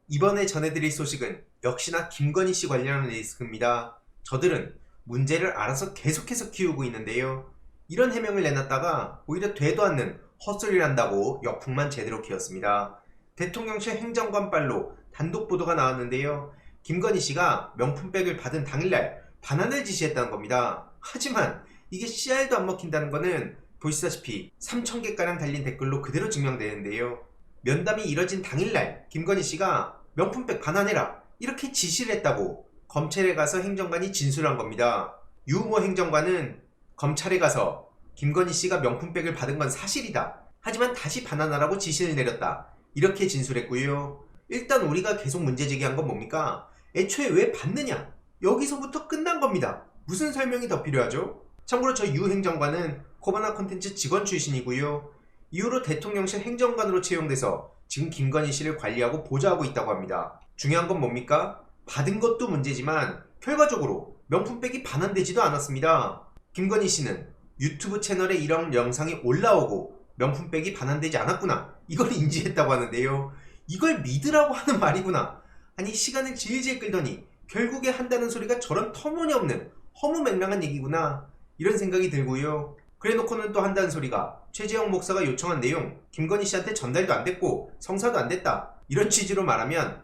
이번에 전해드릴 소식은 역시나 김건희 씨 관련한 리스크입니다. 저들은 문제를 알아서 계속해서 키우고 있는데요. 이런 해명을 내놨다가 오히려 되도 않는 헛소리를 한다고 역풍만 제대로 키웠습니다. 대통령실 행정관 빨로 단독 보도가 나왔는데요. 김건희 씨가 명품백을 받은 당일날 반환을 지시했다는 겁니다. 하지만 이게 씨알도 안 먹힌다는 거는 보시다시피 3,000개가량 달린 댓글로 그대로 증명되는데요. 면담이 이뤄진 당일날 김건희 씨가 명품백 반환해라 이렇게 지시를 했다고 검찰에 가서 행정관이 진술한 겁니다. 유모 행정관은 검찰에 가서 김건희 씨가 명품백을 받은 건 사실이다. 하지만 다시 반환하라고 지시를 내렸다. 이렇게 진술했고요. 일단 우리가 계속 문제 제기한 건 뭡니까? 애초에 왜 받느냐? 여기서부터 끝난 겁니다. 무슨 설명이 더 필요하죠? 참고로 저 유 행정관은 코바나 콘텐츠 직원 출신이고요. 이후로 대통령실 행정관으로 채용돼서 지금 김건희 씨를 관리하고 보좌하고 있다고 합니다. 중요한 건 뭡니까? 받은 것도 문제지만 결과적으로 명품백이 반환되지도 않았습니다. 김건희 씨는 유튜브 채널에 이런 영상이 올라오고 명품백이 반환되지 않았구나 이걸 인지했다고 하는데요. 이걸 믿으라고 하는 말이구나. 아니 시간을 질질 끌더니 결국에 한다는 소리가 저런 터무니없는 허무맹랑한 얘기구나 이런 생각이 들고요. 그래놓고는 또 한다는 소리가 최재형 목사가 요청한 내용 김건희 씨한테 전달도 안 됐고 성사도 안 됐다 이런 취지로 말하면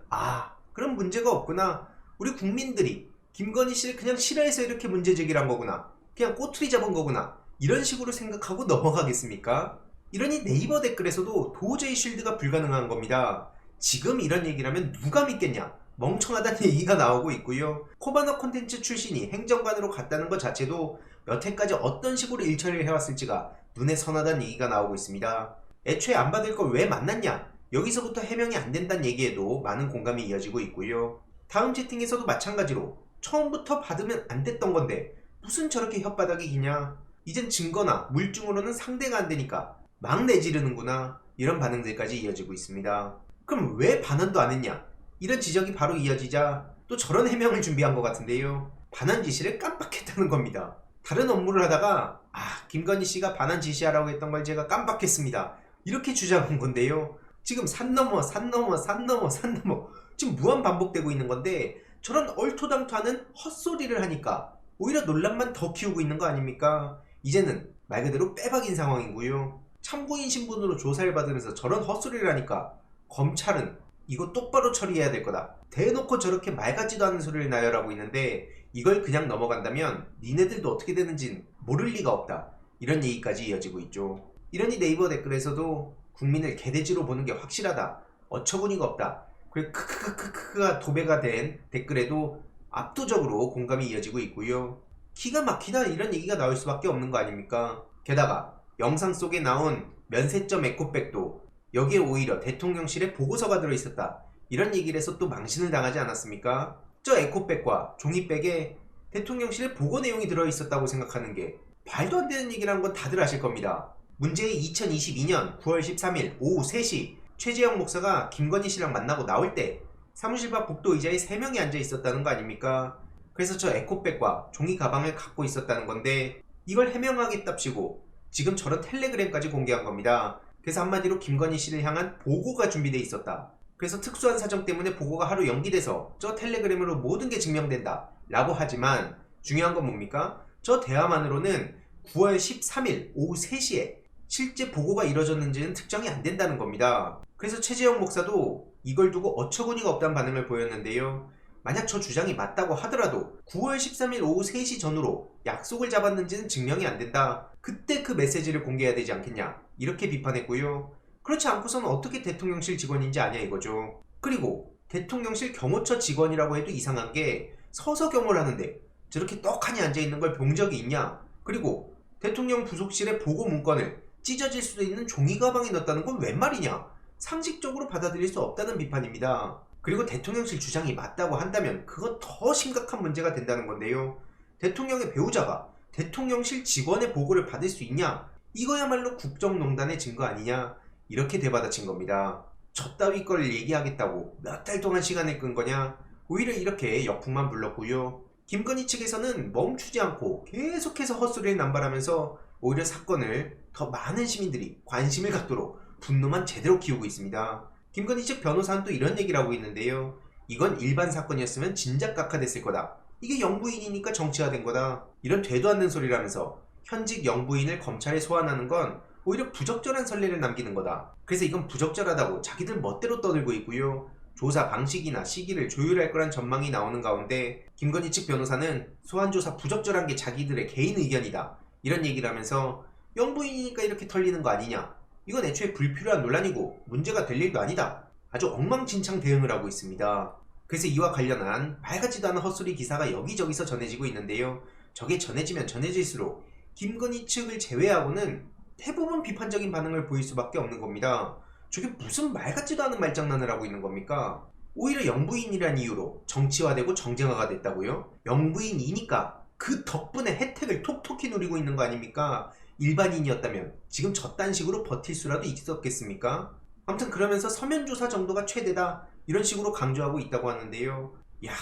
그럼 문제가 없구나. 우리 국민들이 김건희 씨를 그냥 싫어해서 이렇게 문제 제기를 한 거구나. 그냥 꼬투리 잡은 거구나. 이런 식으로 생각하고 넘어가겠습니까? 이러니 네이버 댓글에서도 도저히 쉴드가 불가능한 겁니다. 지금 이런 얘기를 하면 누가 믿겠냐? 멍청하다는 얘기가 나오고 있고요. 코바나 콘텐츠 출신이 행정관으로 갔다는 것 자체도 여태까지 어떤 식으로 일처리를 해왔을지가 눈에 선하다는 얘기가 나오고 있습니다. 애초에 안 받을 걸 왜 만났냐? 여기서부터 해명이 안 된다는 얘기에도 많은 공감이 이어지고 있고요. 다음 채팅에서도 마찬가지로 처음부터 받으면 안 됐던 건데 무슨 저렇게 혓바닥이 기냐? 이젠 증거나 물증으로는 상대가 안 되니까 막 내지르는구나. 이런 반응들까지 이어지고 있습니다. 그럼 왜 반환도 안 했냐? 이런 지적이 바로 이어지자 또 저런 해명을 준비한 것 같은데요. 반환 지시를 깜빡했다는 겁니다. 다른 업무를 하다가 김건희 씨가 반환 지시하라고 했던 걸 제가 깜빡했습니다. 이렇게 주장한 건데요. 지금 산 넘어 산 넘어 산 넘어 산 넘어 지금 무한 반복되고 있는 건데 저런 얼토당토하는 헛소리를 하니까 오히려 논란만 더 키우고 있는 거 아닙니까? 이제는 말 그대로 빼박인 상황이고요. 참고인 신분으로 조사를 받으면서 저런 헛소리를 하니까 검찰은 이거 똑바로 처리해야 될 거다. 대놓고 저렇게 말 같지도 않은 소리를 나열하고 있는데 이걸 그냥 넘어간다면 니네들도 어떻게 되는진 모를 리가 없다. 이런 얘기까지 이어지고 있죠. 이러니 네이버 댓글에서도 국민을 개돼지로 보는 게 확실하다. 어처구니가 없다. 그리고 크크크크크가 도배가 된 댓글에도 압도적으로 공감이 이어지고 있고요. 기가 막히다 이런 얘기가 나올 수밖에 없는 거 아닙니까? 게다가 영상 속에 나온 면세점 에코백도 여기에 오히려 대통령실에 보고서가 들어있었다. 이런 얘기를 해서 또 망신을 당하지 않았습니까? 저 에코백과 종이백에 대통령실에 보고 내용이 들어있었다고 생각하는 게 말도 안 되는 얘기라는 건 다들 아실 겁니다. 문제의 2022년 9월 13일 오후 3시 최재형 목사가 김건희 씨랑 만나고 나올 때 사무실 밖 복도 의자에 3명이 앉아 있었다는 거 아닙니까? 그래서 저 에코백과 종이 가방을 갖고 있었다는 건데 이걸 해명하겠답시고 지금 저런 텔레그램까지 공개한 겁니다. 그래서 한마디로 김건희 씨를 향한 보고가 준비돼 있었다. 그래서 특수한 사정 때문에 보고가 하루 연기돼서 저 텔레그램으로 모든 게 증명된다 라고 하지만 중요한 건 뭡니까? 저 대화만으로는 9월 13일 오후 3시에 실제 보고가 이뤄졌는지는 특정이 안 된다는 겁니다. 그래서 최재형 목사도 이걸 두고 어처구니가 없다는 반응을 보였는데요. 만약 저 주장이 맞다고 하더라도 9월 13일 오후 3시 전후로 약속을 잡았는지는 증명이 안 된다. 그때 그 메시지를 공개해야 되지 않겠냐 이렇게 비판했고요. 그렇지 않고서는 어떻게 대통령실 직원인지 아냐 이거죠. 그리고 대통령실 경호처 직원이라고 해도 이상한 게 서서 경호를 하는데 저렇게 떡하니 앉아있는 걸 본 적이 있냐. 그리고 대통령 부속실의 보고 문건을 찢어질 수도 있는 종이 가방에 넣었다는 건 웬 말이냐. 상식적으로 받아들일 수 없다는 비판입니다. 그리고 대통령실 주장이 맞다고 한다면 그건 더 심각한 문제가 된다는 건데요. 대통령의 배우자가 대통령실 직원의 보고를 받을 수 있냐? 이거야말로 국정농단의 증거 아니냐? 이렇게 대받아친 겁니다. 저 따위 걸 얘기하겠다고 몇 달 동안 시간을 끈 거냐? 오히려 이렇게 역풍만 불렀고요. 김건희 측에서는 멈추지 않고 계속해서 헛소리를 남발하면서 오히려 사건을 더 많은 시민들이 관심을 갖도록 분노만 제대로 키우고 있습니다. 김건희 측 변호사는 또 이런 얘기를 하고 있는데요. 이건 일반 사건이었으면 진작 각하됐을 거다. 이게 영부인이니까 정치화된 거다. 이런 되도 않는 소리라면서 현직 영부인을 검찰에 소환하는 건 오히려 부적절한 선례를 남기는 거다. 그래서 이건 부적절하다고 자기들 멋대로 떠들고 있고요. 조사 방식이나 시기를 조율할 거란 전망이 나오는 가운데 김건희 측 변호사는 소환조사 부적절한 게 자기들의 개인 의견이다. 이런 얘기를 하면서 영부인이니까 이렇게 털리는 거 아니냐. 이건 애초에 불필요한 논란이고 문제가 될 일도 아니다. 아주 엉망진창 대응을 하고 있습니다. 그래서 이와 관련한 말 같지도 않은 헛소리 기사가 여기저기서 전해지고 있는데요. 저게 전해지면 전해질수록 김건희 측을 제외하고는 대부분 비판적인 반응을 보일 수밖에 없는 겁니다. 저게 무슨 말 같지도 않은 말장난을 하고 있는 겁니까? 오히려 영부인이란 이유로 정치화되고 정쟁화가 됐다고요? 영부인이니까 그 덕분에 혜택을 톡톡히 누리고 있는 거 아닙니까? 일반인이었다면 지금 저딴 식으로 버틸 수라도 있었겠습니까? 아무튼 그러면서 서면조사 정도가 최대다 이런 식으로 강조하고 있다고 하는데요. 야,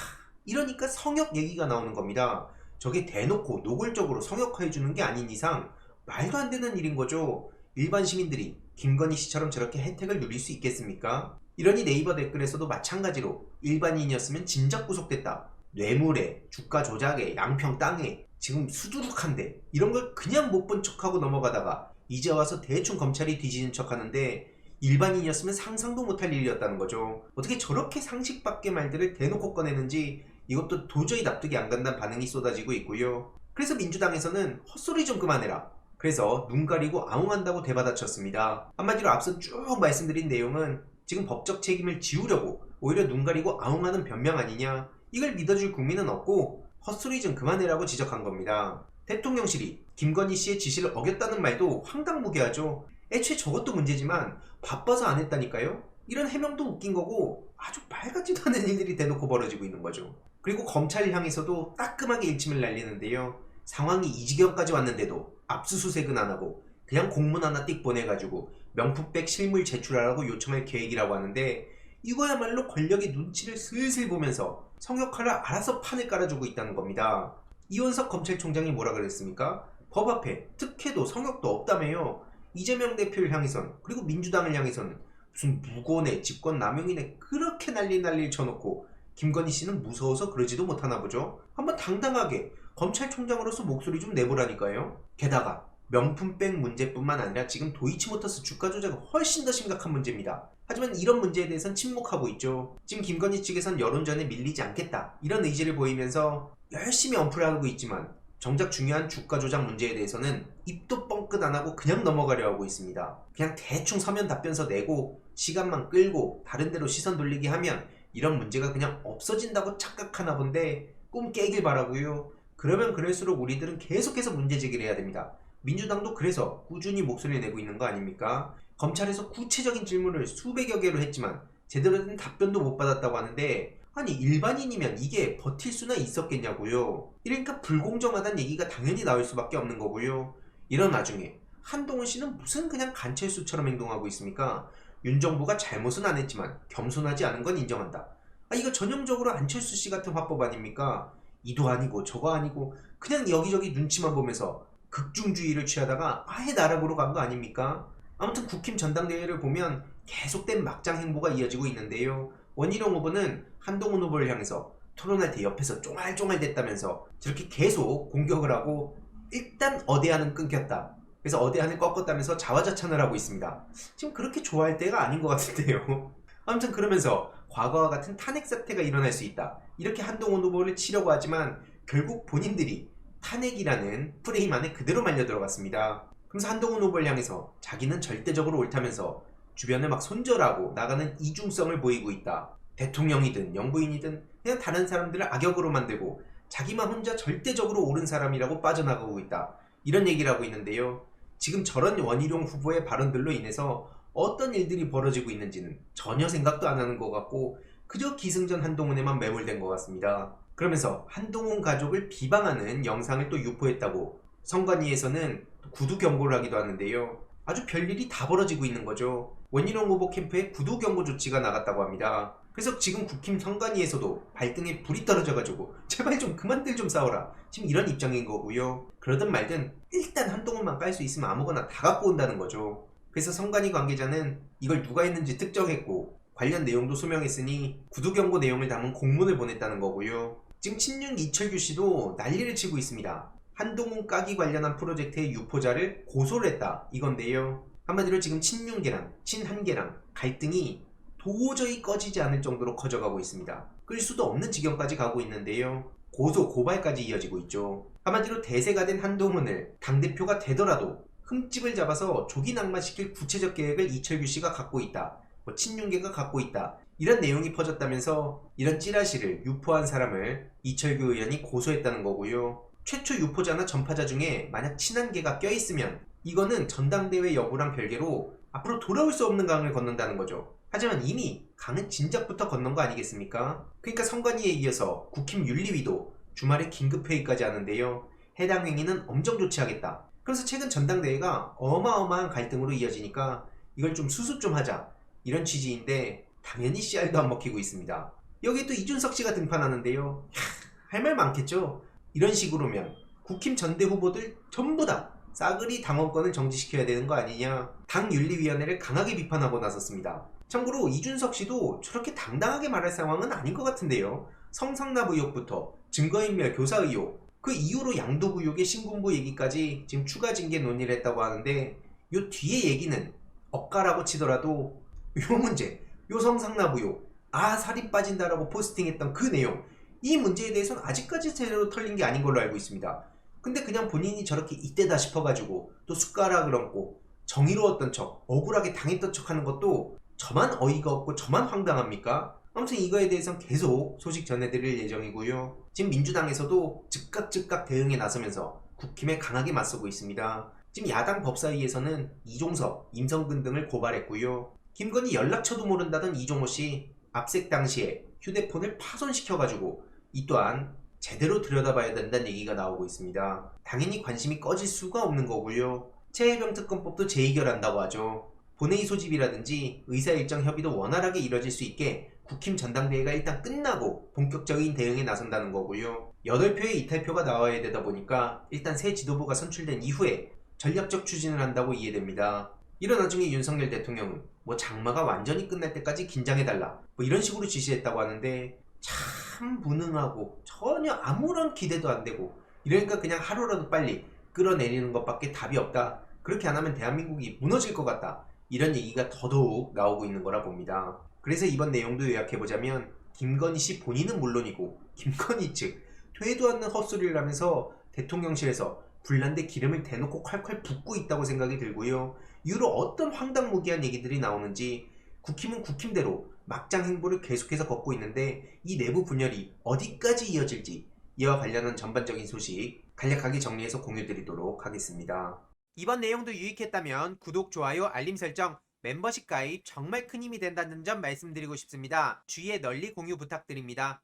이러니까 성역 얘기가 나오는 겁니다. 저게 대놓고 노골적으로 성역화해주는 게 아닌 이상 말도 안 되는 일인 거죠. 일반 시민들이 김건희 씨처럼 저렇게 혜택을 누릴 수 있겠습니까? 이러니 네이버 댓글에서도 마찬가지로 일반인이었으면 진작 구속됐다. 뇌물에, 주가 조작에, 양평 땅에, 지금 수두룩한데 이런 걸 그냥 못 본 척하고 넘어가다가 이제 와서 대충 검찰이 뒤지는 척하는데 일반인이었으면 상상도 못할 일이었다는 거죠. 어떻게 저렇게 상식 밖의 말들을 대놓고 꺼내는지 이것도 도저히 납득이 안 간다는 반응이 쏟아지고 있고요. 그래서 민주당에서는 헛소리 좀 그만해라. 그래서 눈 가리고 아웅한다고 대받아쳤습니다. 한마디로 앞서 쭉 말씀드린 내용은 지금 법적 책임을 지우려고 오히려 눈 가리고 아웅하는 변명 아니냐. 이걸 믿어줄 국민은 없고 헛소리 좀 그만해라고 지적한 겁니다. 대통령실이 김건희 씨의 지시를 어겼다는 말도 황당무계하죠. 애초에 저것도 문제지만 바빠서 안 했다니까요. 이런 해명도 웃긴 거고 아주 말 같지도 않은 일들이 대놓고 벌어지고 있는 거죠. 그리고 검찰 향해서도 따끔하게 일침을 날리는데요. 상황이 이 지경까지 왔는데도 압수수색은 안 하고 그냥 공문 하나 띡 보내가지고 명품백 실물 제출하라고 요청할 계획이라고 하는데 이거야말로 권력의 눈치를 슬슬 보면서 성역화를 알아서 판을 깔아주고 있다는 겁니다. 이원석 검찰총장이 뭐라 그랬습니까? 법 앞에 특혜도 성역도 없다며요. 이재명 대표를 향해선 그리고 민주당을 향해서는 무슨 무고네 직권남용이네 그렇게 난리를 쳐놓고 김건희 씨는 무서워서 그러지도 못하나 보죠. 한번 당당하게 검찰총장으로서 목소리 좀 내보라니까요. 게다가 명품백 문제뿐만 아니라 지금 도이치모터스 주가 조작은 훨씬 더 심각한 문제입니다. 하지만 이런 문제에 대해선 침묵하고 있죠. 지금 김건희 측에선 여론전에 밀리지 않겠다 이런 의지를 보이면서 열심히 언플하고 있지만 정작 중요한 주가 조작 문제에 대해서는 입도 뻥끗 안 하고 그냥 넘어가려 하고 있습니다. 그냥 대충 서면 답변서 내고 시간만 끌고 다른 데로 시선 돌리게 하면 이런 문제가 그냥 없어진다고 착각하나 본데 꿈 깨길 바라고요. 그러면 그럴수록 우리들은 계속해서 문제 제기를 해야 됩니다. 민주당도 그래서 꾸준히 목소리를 내고 있는 거 아닙니까? 검찰에서 구체적인 질문을 수백여 개로 했지만 제대로 된 답변도 못 받았다고 하는데 아니 일반인이면 이게 버틸 수나 있었겠냐고요. 이러니까 불공정하다는 얘기가 당연히 나올 수밖에 없는 거고요. 이런 와중에 한동훈 씨는 무슨 그냥 간철수처럼 행동하고 있습니까? 윤 정부가 잘못은 안 했지만 겸손하지 않은 건 인정한다. 이거 전형적으로 안철수 씨 같은 화법 아닙니까? 이도 아니고 저거 아니고 그냥 여기저기 눈치만 보면서 극중주의를 취하다가 아예 나락으로 간 거 아닙니까? 아무튼 국힘 전당대회를 보면 계속된 막장 행보가 이어지고 있는데요. 원희룡 후보는 한동훈 후보를 향해서 토론할 때 옆에서 쫑알쫑알 됐다면서 저렇게 계속 공격을 하고 일단 어대안은 끊겼다. 그래서 어대안을 꺾었다면서 자화자찬을 하고 있습니다. 지금 그렇게 좋아할 때가 아닌 것 같은데요. 아무튼 그러면서 과거와 같은 탄핵 사태가 일어날 수 있다. 이렇게 한동훈 후보를 치려고 하지만 결국 본인들이 탄핵이라는 프레임 안에 그대로 말려 들어갔습니다. 그래서 한동훈 후보를 향해서 자기는 절대적으로 옳다면서 주변을 막 손절하고 나가는 이중성을 보이고 있다. 대통령이든 영부인이든 그냥 다른 사람들을 악역으로 만들고 자기만 혼자 절대적으로 옳은 사람이라고 빠져나가고 있다. 이런 얘기를 하고 있는데요. 지금 저런 원희룡 후보의 발언들로 인해서 어떤 일들이 벌어지고 있는지는 전혀 생각도 안 하는 것 같고 그저 기승전 한동훈에만 매몰된 것 같습니다. 그러면서 한동훈 가족을 비방하는 영상을 또 유포했다고 선관위에서는 구두 경고를 하기도 하는데요. 아주 별일이 다 벌어지고 있는 거죠. 원희룡 후보 캠프에 구두 경고 조치가 나갔다고 합니다. 그래서 지금 국힘 선관위에서도 발등에 불이 떨어져가지고 제발 좀 그만들 좀 싸워라 지금 이런 입장인 거고요. 그러든 말든 일단 한동훈만 깔 수 있으면 아무거나 다 갖고 온다는 거죠. 그래서 선관위 관계자는 이걸 누가 했는지 특정했고 관련 내용도 소명했으니 구두 경고 내용을 담은 공문을 보냈다는 거고요. 지금 친윤 이철규 씨도 난리를 치고 있습니다. 한동훈 까기 관련한 프로젝트의 유포자를 고소를 했다 이건데요. 한마디로 지금 친윤계랑 친한계랑 갈등이 도저히 꺼지지 않을 정도로 커져가고 있습니다. 끌 수도 없는 지경까지 가고 있는데요. 고소, 고발까지 이어지고 있죠. 한마디로 대세가 된 한동훈을 당대표가 되더라도 흠집을 잡아서 조기 낙마시킬 구체적 계획을 이철규 씨가 갖고 있다. 친윤계가 갖고 있다. 이런 내용이 퍼졌다면서 이런 찌라시를 유포한 사람을 이철규 의원이 고소했다는 거고요. 최초 유포자나 전파자 중에 만약 친한계가 껴있으면 이거는 전당대회 여부랑 별개로 앞으로 돌아올 수 없는 강을 건넌다는 거죠. 하지만 이미 강은 진작부터 건넌 거 아니겠습니까? 그러니까 선관위에 이어서 국힘 윤리위도 주말에 긴급회의까지 하는데요. 해당 행위는 엄정 조치하겠다. 그래서 최근 전당대회가 어마어마한 갈등으로 이어지니까 이걸 좀 수습 좀 하자 이런 취지인데 당연히 씨알도 안 먹히고 있습니다. 여기 또 이준석 씨가 등판하는데요. 할 말 많겠죠? 이런 식으로면 국힘 전대 후보들 전부 다 싸그리 당원권을 정지시켜야 되는 거 아니냐. 당윤리위원회를 강하게 비판하고 나섰습니다. 참고로 이준석 씨도 저렇게 당당하게 말할 상황은 아닌 것 같은데요. 성상납 의혹부터 증거인멸 교사 의혹, 그 이후로 양도구 의혹의 신군부 얘기까지 지금 추가 징계 논의를 했다고 하는데 요 뒤에 얘기는 엇가라고 치더라도 요 문제, 요 성상납 의혹, 살이 빠진다라고 포스팅했던 그 내용, 이 문제에 대해서는 아직까지 제대로 털린 게 아닌 걸로 알고 있습니다. 근데 그냥 본인이 저렇게 이때다 싶어가지고 또 숟가락을 얹고 정의로웠던 척, 억울하게 당했던 척 하는 것도 저만 어이가 없고 저만 황당합니까? 아무튼 이거에 대해서는 계속 소식 전해드릴 예정이고요. 지금 민주당에서도 즉각 대응에 나서면서 국힘에 강하게 맞서고 있습니다. 지금 야당 법사위에서는 이종섭, 임성근 등을 고발했고요. 김건희 연락처도 모른다던 이종호 씨 압색 당시에 휴대폰을 파손시켜가지고 이 또한 제대로 들여다봐야 된다는 얘기가 나오고 있습니다. 당연히 관심이 꺼질 수가 없는 거고요. 최혜병특검법도 재의결한다고 하죠. 본회의 소집이라든지 의사일정 협의도 원활하게 이뤄질 수 있게 국힘 전당대회가 일단 끝나고 본격적인 대응에 나선다는 거고요. 8표의 이탈표가 나와야 되다 보니까 일단 새 지도부가 선출된 이후에 전략적 추진을 한다고 이해됩니다. 이런 와중에 윤석열 대통령은 장마가 완전히 끝날 때까지 긴장해달라 이런 식으로 지시했다고 하는데 참 무능하고 전혀 아무런 기대도 안 되고 이러니까 그냥 하루라도 빨리 끌어내리는 것밖에 답이 없다. 그렇게 안 하면 대한민국이 무너질 것 같다. 이런 얘기가 더더욱 나오고 있는 거라 봅니다. 그래서 이번 내용도 요약해보자면 김건희 씨 본인은 물론이고 김건희 측 되도 않는 헛소리를 하면서 대통령실에서 불난데 기름을 대놓고 콸콸 붓고 있다고 생각이 들고요. 이후로 어떤 황당무계한 얘기들이 나오는지 국힘은 국힘대로 막장 행보를 계속해서 걷고 있는데 이 내부 분열이 어디까지 이어질지 이와 관련한 전반적인 소식 간략하게 정리해서 공유드리도록 하겠습니다. 이번 내용도 유익했다면 구독, 좋아요, 알림 설정, 멤버십 가입 정말 큰 힘이 된다는 점 말씀드리고 싶습니다. 주위에 널리 공유 부탁드립니다.